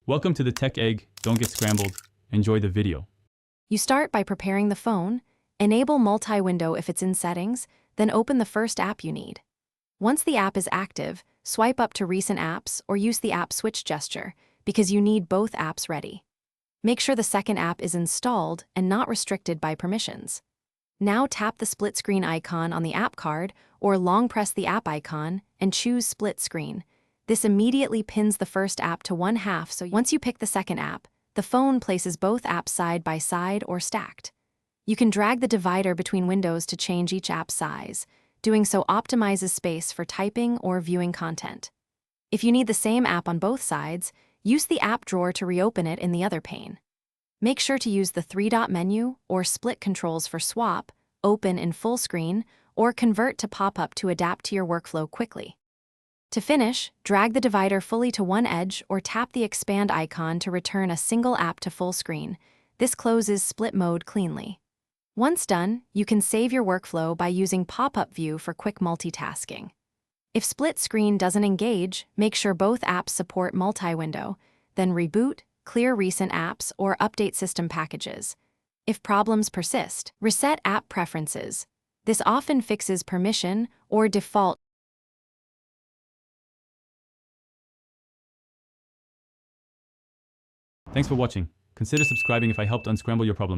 Welcome to the Tech Egg. Don't get scrambled. Enjoy the video. You start by preparing the phone, enable multi-window if it's in settings, then open the first app you need. Once the app is active, swipe up to recent apps or use the app switch gesture because you need both apps ready. Make sure the second app is installed and not restricted by permissions. Now tap the split screen icon on the app card or long press the app icon and choose split screen. This immediately pins the first app to one half, so once you pick the second app, the phone places both apps side by side or stacked. You can drag the divider between windows to change each app's size. Doing so optimizes space for typing or viewing content. If you need the same app on both sides, use the app drawer to reopen it in the other pane. Make sure to use the three-dot menu or split controls for swap, open in full screen, or convert to pop-up to adapt to your workflow quickly. To finish, drag the divider fully to one edge or tap the expand icon to return a single app to full screen. This closes split mode cleanly. Once done, you can save your workflow by using pop-up view for quick multitasking. If split screen doesn't engage, make sure both apps support multi-window, then reboot, clear recent apps, or update system packages. If problems persist, reset app preferences. This often fixes permission or default. Thanks for watching. Consider subscribing if I helped unscramble your problems.